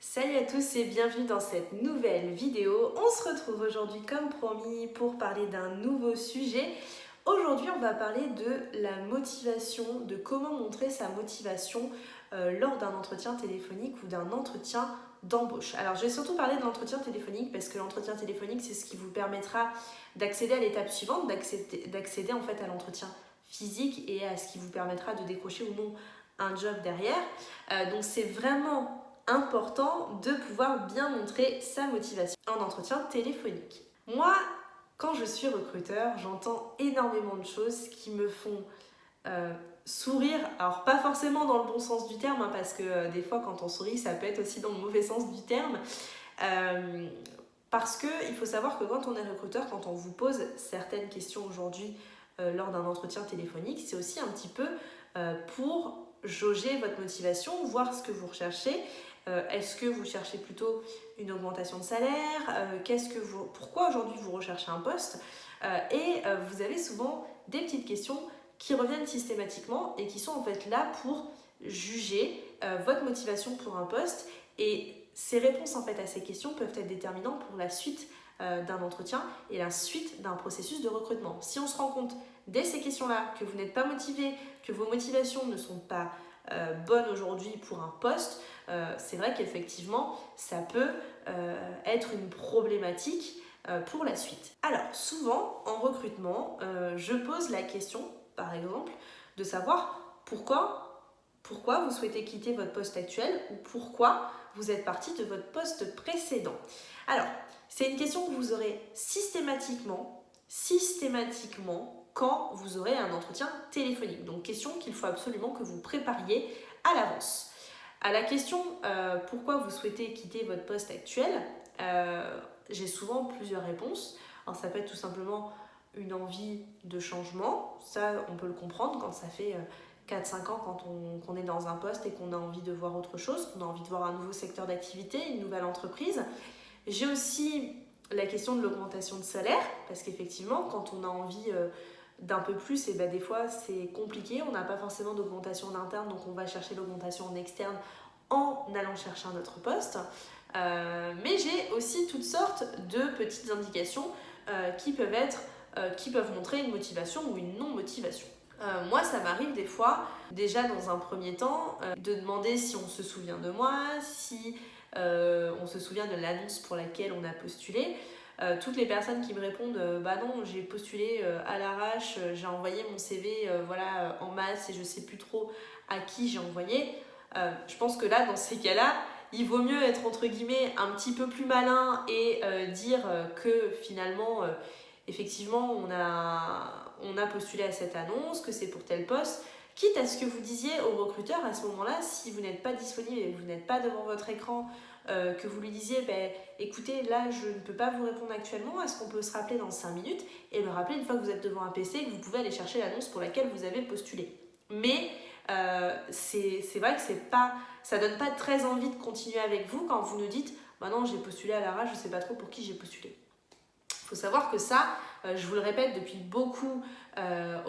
Salut à tous et bienvenue dans cette nouvelle vidéo. On se retrouve aujourd'hui comme promis pour parler d'un nouveau sujet. Aujourd'hui on va parler de la motivation, de comment montrer sa motivation lors d'un entretien téléphonique ou d'un entretien d'embauche. Alors je vais surtout parler de l'entretien téléphonique parce que l'entretien téléphonique c'est ce qui vous permettra d'accéder à l'étape suivante, d'accéder en fait à l'entretien physique et à ce qui vous permettra de décrocher ou non un job derrière. Donc c'est vraiment important de pouvoir bien montrer sa motivation en entretien téléphonique. Moi, quand je suis recruteur, j'entends énormément de choses qui me font sourire. Alors pas forcément dans le bon sens du terme, hein, parce que des fois quand on sourit, ça peut être aussi dans le mauvais sens du terme. Parce qu'il faut savoir que quand on est recruteur, quand on vous pose certaines questions aujourd'hui lors d'un entretien téléphonique, c'est aussi un petit peu pour jauger votre motivation, voir ce que vous recherchez. Est-ce que vous cherchez plutôt une augmentation de salaire? Pourquoi aujourd'hui vous recherchez un poste? Vous avez souvent des petites questions qui reviennent systématiquement et qui sont en fait là pour juger votre motivation pour un poste. Et ces réponses en fait à ces questions peuvent être déterminantes pour la suite d'un entretien et la suite d'un processus de recrutement. Si on se rend compte dès ces questions-là que vous n'êtes pas motivé, que vos motivations ne sont pas bonnes aujourd'hui pour un poste, c'est vrai qu'effectivement ça peut être une problématique pour la suite. Alors souvent en recrutement, je pose la question par exemple de savoir pourquoi vous souhaitez quitter votre poste actuel ou pourquoi vous êtes parti de votre poste précédent. Alors c'est une question que vous aurez systématiquement quand vous aurez un entretien téléphonique. Donc question qu'il faut absolument que vous prépariez à l'avance. À la question pourquoi vous souhaitez quitter votre poste actuel, j'ai souvent plusieurs réponses. Alors ça peut être tout simplement une envie de changement, ça on peut le comprendre quand ça fait 4-5 ans qu'on est dans un poste et qu'on a envie de voir autre chose, qu'on a envie de voir un nouveau secteur d'activité, une nouvelle entreprise. J'ai aussi la question de l'augmentation de salaire, parce qu'effectivement quand on a envie d'un peu plus, et des fois c'est compliqué, on n'a pas forcément d'augmentation en interne, donc on va chercher l'augmentation en externe en allant chercher un autre poste. Mais j'ai aussi toutes sortes de petites indications qui peuvent montrer une motivation ou une non-motivation. Moi, ça m'arrive des fois, déjà dans un premier temps, de demander si on se souvient de moi, si on se souvient de l'annonce pour laquelle on a postulé. Toutes les personnes qui me répondent bah non, j'ai postulé à l'arrache, j'ai envoyé mon CV en masse et je sais plus trop à qui j'ai envoyé. Je pense que là, dans ces cas-là, il vaut mieux être entre guillemets un petit peu plus malin et dire que finalement, effectivement, on a postulé à cette annonce, que c'est pour tel poste, quitte à ce que vous disiez au recruteur à ce moment-là, si vous n'êtes pas disponible et que vous n'êtes pas devant votre écran, que vous lui disiez écoutez, là je ne peux pas vous répondre actuellement, est-ce qu'on peut se rappeler dans 5 minutes, et le rappeler une fois que vous êtes devant un PC et que vous pouvez aller chercher l'annonce pour laquelle vous avez postulé. Mais c'est vrai que ça donne pas très envie de continuer avec vous quand vous nous dites bah non, j'ai postulé à l'arrache, je sais pas trop pour qui j'ai postulé. Il faut savoir que ça, je vous le répète depuis beaucoup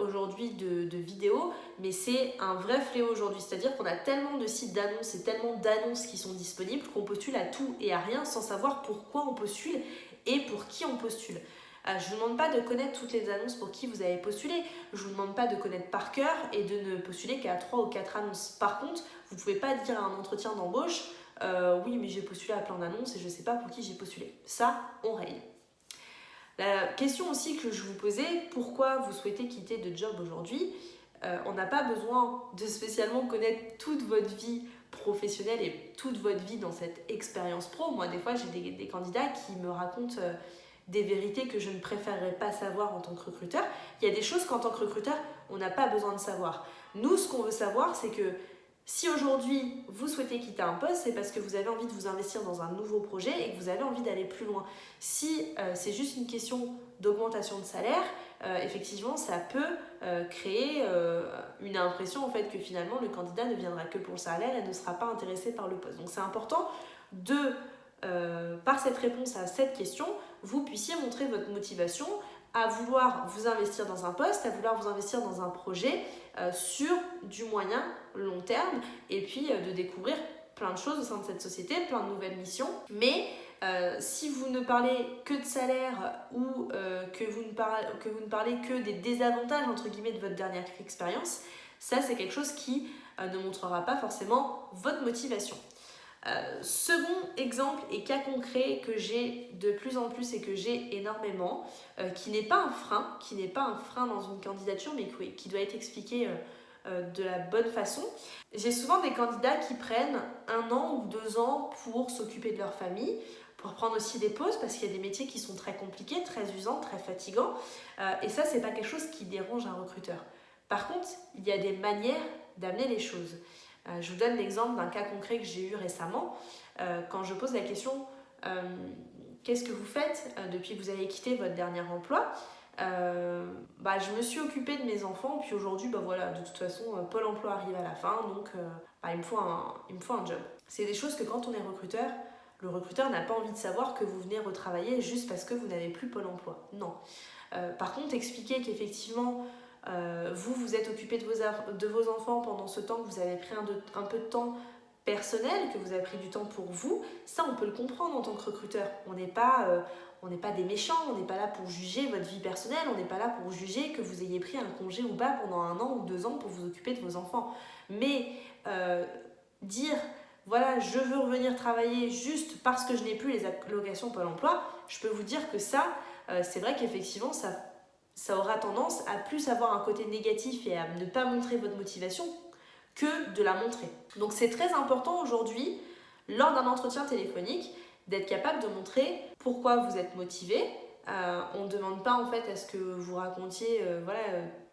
aujourd'hui de vidéos, mais c'est un vrai fléau aujourd'hui. C'est-à-dire qu'on a tellement de sites d'annonces et tellement d'annonces qui sont disponibles qu'on postule à tout et à rien sans savoir pourquoi on postule et pour qui on postule. Je ne vous demande pas de connaître toutes les annonces pour qui vous avez postulé. Je ne vous demande pas de connaître par cœur et de ne postuler qu'à 3 ou 4 annonces. Par contre, vous ne pouvez pas dire à un entretien d'embauche oui, mais j'ai postulé à plein d'annonces et je ne sais pas pour qui j'ai postulé. Ça, on raye. La question aussi que je vous posais, pourquoi vous souhaitez quitter de job aujourd'hui? On n'a pas besoin de spécialement connaître toute votre vie professionnelle et toute votre vie dans cette expérience pro. Moi, des fois, j'ai des candidats qui me racontent des vérités que je ne préférerais pas savoir en tant que recruteur. Il y a des choses qu'en tant que recruteur, on n'a pas besoin de savoir. Nous, ce qu'on veut savoir, c'est que si aujourd'hui vous souhaitez quitter un poste, c'est parce que vous avez envie de vous investir dans un nouveau projet et que vous avez envie d'aller plus loin. Si c'est juste une question d'augmentation de salaire, effectivement ça peut créer une impression en fait que finalement le candidat ne viendra que pour le salaire et ne sera pas intéressé par le poste. Donc c'est important par cette réponse à cette question, vous puissiez montrer votre motivation à vouloir vous investir dans un poste, à vouloir vous investir dans un projet sur du moyen long terme et puis de découvrir plein de choses au sein de cette société, plein de nouvelles missions, mais si vous ne parlez que de salaire ou que vous ne parlez que des désavantages entre guillemets de votre dernière expérience, ça c'est quelque chose qui ne montrera pas forcément votre motivation. Second exemple et cas concret que j'ai de plus en plus et que j'ai énormément, qui n'est pas un frein dans une candidature, mais qui doit être expliqué de la bonne façon. J'ai souvent des candidats qui prennent 1 an ou 2 ans pour s'occuper de leur famille, pour prendre aussi des pauses, parce qu'il y a des métiers qui sont très compliqués, très usants, très fatigants, et ça c'est pas quelque chose qui dérange un recruteur. Par contre, il y a des manières d'amener les choses. Je vous donne l'exemple d'un cas concret que j'ai eu récemment. Quand je pose la question qu'est-ce que vous faites depuis que vous avez quitté votre dernier emploi, je me suis occupée de mes enfants, puis aujourd'hui, de toute façon, Pôle emploi arrive à la fin, donc il me faut un job. C'est des choses que quand on est recruteur, le recruteur n'a pas envie de savoir que vous venez retravailler juste parce que vous n'avez plus Pôle emploi. Non. Par contre, expliquer qu'effectivement, vous êtes occupé de vos enfants pendant ce temps, que vous avez pris un peu de temps personnel, que vous avez pris du temps pour vous, ça on peut le comprendre en tant que recruteur. On n'est pas des méchants, on n'est pas là pour juger votre vie personnelle, on n'est pas là pour juger que vous ayez pris un congé ou pas pendant 1 an ou 2 ans pour vous occuper de vos enfants. Mais dire voilà, je veux revenir travailler juste parce que je n'ai plus les allocations Pôle emploi, je peux vous dire que ça, c'est vrai qu'effectivement ça aura tendance à plus avoir un côté négatif et à ne pas montrer votre motivation que de la montrer. Donc c'est très important aujourd'hui, lors d'un entretien téléphonique, d'être capable de montrer pourquoi vous êtes motivé. On ne demande pas en fait à ce que vous racontiez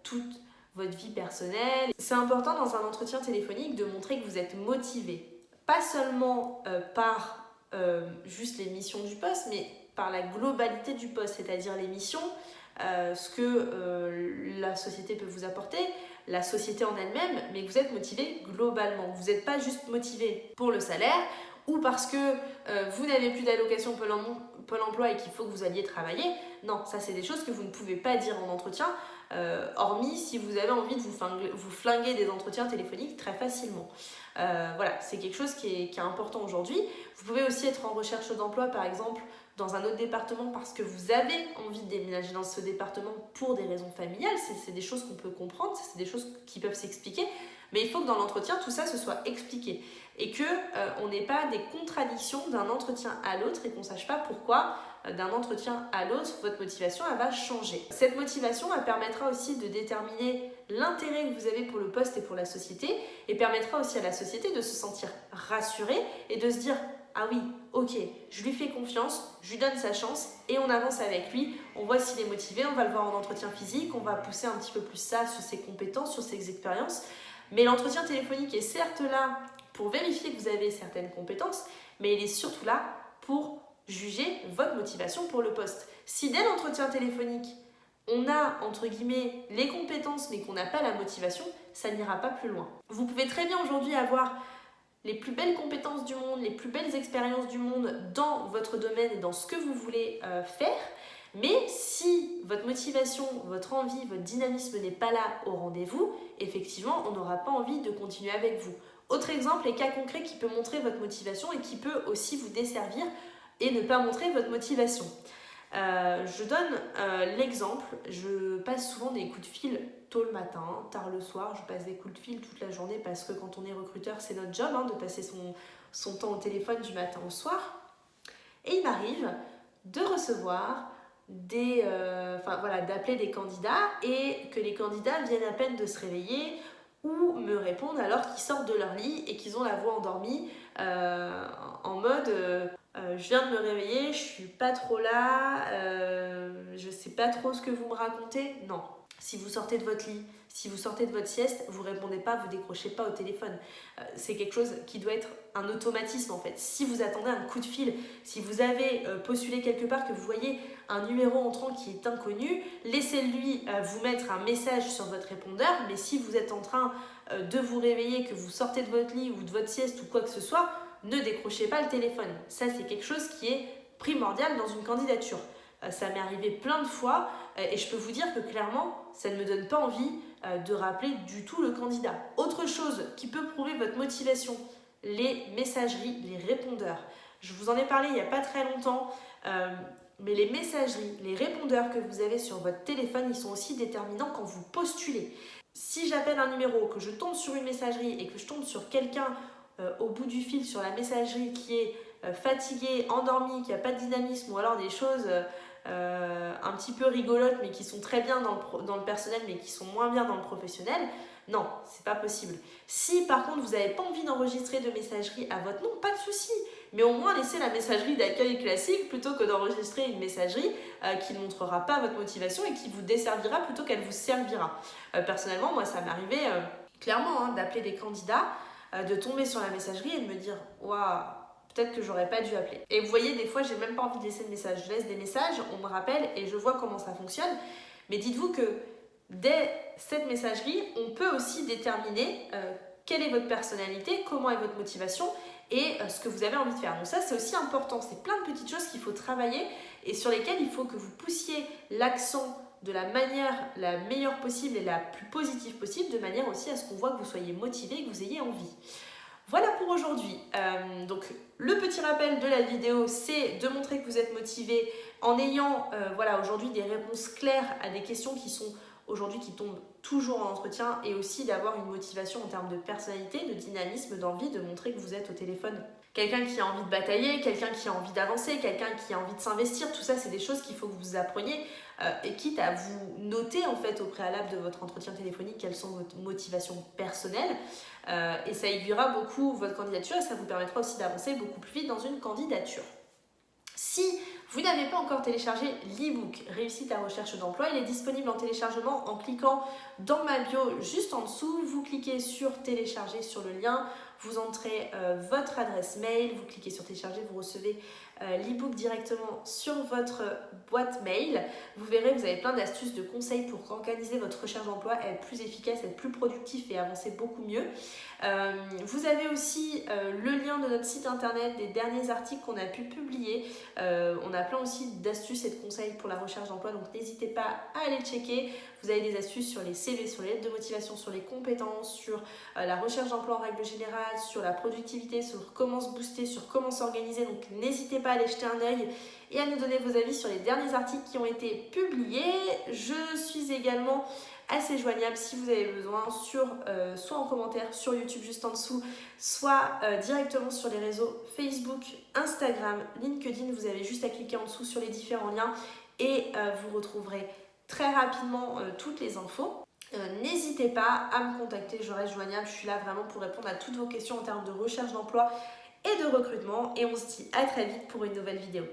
toute votre vie personnelle. C'est important dans un entretien téléphonique de montrer que vous êtes motivé. Pas seulement par juste les missions du poste, mais par la globalité du poste, c'est-à-dire les missions, ce que la société peut vous apporter, la société en elle-même, mais que vous êtes motivé globalement. Vous n'êtes pas juste motivé pour le salaire ou parce que vous n'avez plus d'allocation Pôle emploi et qu'il faut que vous alliez travailler. Non, ça c'est des choses que vous ne pouvez pas dire en entretien, hormis si vous avez envie de vous flinguer des entretiens téléphoniques très facilement. C'est quelque chose qui est important aujourd'hui. Vous pouvez aussi être en recherche d'emploi, par exemple, dans un autre département parce que vous avez envie de déménager dans ce département pour des raisons familiales. C'est des choses qu'on peut comprendre, c'est des choses qui peuvent s'expliquer, mais il faut que dans l'entretien, tout ça se soit expliqué et qu'on n'ait pas des contradictions d'un entretien à l'autre et qu'on ne sache pas pourquoi d'un entretien à l'autre, votre motivation elle va changer. Cette motivation, elle permettra aussi de déterminer l'intérêt que vous avez pour le poste et pour la société et permettra aussi à la société de se sentir rassurée et de se dire ah oui, ok, je lui fais confiance, je lui donne sa chance et on avance avec lui, on voit s'il est motivé, on va le voir en entretien physique, on va pousser un petit peu plus ça sur ses compétences, sur ses expériences. Mais l'entretien téléphonique est certes là pour vérifier que vous avez certaines compétences, mais il est surtout là pour juger votre motivation pour le poste. Si dès l'entretien téléphonique, on a, entre guillemets, les compétences mais qu'on n'a pas la motivation, ça n'ira pas plus loin. Vous pouvez très bien aujourd'hui avoir les plus belles compétences du monde, les plus belles expériences du monde dans votre domaine et dans ce que vous voulez faire. Mais si votre motivation, votre envie, votre dynamisme n'est pas là au rendez-vous, effectivement, on n'aura pas envie de continuer avec vous. Autre exemple, les cas concrets qui peut montrer votre motivation et qui peut aussi vous desservir et ne pas montrer votre motivation. Je donne l'exemple, je passe souvent des coups de fil tôt le matin, tard le soir, je passe des coups de fil toute la journée parce que quand on est recruteur, c'est notre job de passer son temps au téléphone du matin au soir. Et il m'arrive de recevoir d'appeler des candidats et que les candidats viennent à peine de se réveiller ou me répondent alors qu'ils sortent de leur lit et qu'ils ont la voix endormie en mode je viens de me réveiller, je suis pas trop là, je sais pas trop ce que vous me racontez. Non, si vous sortez de votre lit, si vous sortez de votre sieste, vous répondez pas, vous décrochez pas au téléphone. C'est quelque chose qui doit être un automatisme en fait. Si vous attendez un coup de fil, si vous avez postulé quelque part, que vous voyez un numéro entrant qui est inconnu, laissez-lui vous mettre un message sur votre répondeur, mais si vous êtes en train de vous réveiller, que vous sortez de votre lit ou de votre sieste ou quoi que ce soit, ne décrochez pas le téléphone. Ça, c'est quelque chose qui est primordial dans une candidature. Ça m'est arrivé plein de fois et je peux vous dire que clairement, ça ne me donne pas envie de rappeler du tout le candidat. Autre chose qui peut prouver votre motivation les messageries, les répondeurs. Je vous en ai parlé il n'y a pas très longtemps, mais les messageries, les répondeurs que vous avez sur votre téléphone, ils sont aussi déterminants quand vous postulez. Si j'appelle un numéro, que je tombe sur une messagerie et que je tombe sur quelqu'un au bout du fil sur la messagerie qui est fatigué, endormi, qui n'a pas de dynamisme, ou alors des choses un petit peu rigolotes mais qui sont très bien dans le personnel mais qui sont moins bien dans le professionnel, non, c'est pas possible. Si par contre vous n'avez pas envie d'enregistrer de messagerie à votre nom, pas de souci, mais au moins laissez la messagerie d'accueil classique plutôt que d'enregistrer une messagerie qui ne montrera pas votre motivation et qui vous desservira plutôt qu'elle vous servira. Personnellement, moi ça m'est arrivé clairement d'appeler des candidats, de tomber sur la messagerie et de me dire waouh, peut-être que j'aurais pas dû appeler. Et vous voyez, des fois j'ai même pas envie de laisser de message, je laisse des messages, on me rappelle et je vois comment ça fonctionne. Mais dites-vous que dès cette messagerie, on peut aussi déterminer quelle est votre personnalité, comment est votre motivation et ce que vous avez envie de faire. Donc ça, c'est aussi important. C'est plein de petites choses qu'il faut travailler et sur lesquelles il faut que vous poussiez l'accent de la manière la meilleure possible et la plus positive possible, de manière aussi à ce qu'on voit que vous soyez motivé et que vous ayez envie. Voilà pour aujourd'hui. Donc le petit rappel de la vidéo, c'est de montrer que vous êtes motivé en ayant aujourd'hui des réponses claires à des questions qui sont aujourd'hui qui tombent toujours en entretien et aussi d'avoir une motivation en termes de personnalité, de dynamisme, d'envie, de montrer que vous êtes au téléphone. Quelqu'un qui a envie de batailler, quelqu'un qui a envie d'avancer, quelqu'un qui a envie de s'investir, tout ça c'est des choses qu'il faut que vous appreniez et quitte à vous noter en fait au préalable de votre entretien téléphonique quelles sont vos motivations personnelles et ça aiguillera beaucoup votre candidature et ça vous permettra aussi d'avancer beaucoup plus vite dans une candidature. Si vous n'avez pas encore téléchargé l'e-book Réussite à recherche d'emploi, il est disponible en téléchargement en cliquant dans ma bio juste en dessous. Vous cliquez sur télécharger sur le lien, vous entrez votre adresse mail, vous cliquez sur télécharger, vous recevez l'e-book directement sur votre boîte mail. Vous verrez, vous avez plein d'astuces, de conseils pour organiser votre recherche d'emploi, être plus efficace, être plus productif et avancer beaucoup mieux. Vous avez aussi le lien de notre site internet, des derniers articles qu'on a pu publier. On a plein aussi d'astuces et de conseils pour la recherche d'emploi, donc n'hésitez pas à aller checker. Vous avez des astuces sur les CV, sur les lettres de motivation, sur les compétences, sur la recherche d'emploi en règle générale, sur la productivité, sur comment se booster, sur comment s'organiser. Donc n'hésitez pas à aller jeter un œil et à nous donner vos avis sur les derniers articles qui ont été publiés. Je suis également assez joignable si vous avez besoin, soit en commentaire sur YouTube juste en dessous, soit directement sur les réseaux Facebook, Instagram, LinkedIn. Vous avez juste à cliquer en dessous sur les différents liens et vous retrouverez très rapidement toutes les infos. N'hésitez pas à me contacter, je reste joignable, je suis là vraiment pour répondre à toutes vos questions en termes de recherche d'emploi et de recrutement et on se dit à très vite pour une nouvelle vidéo.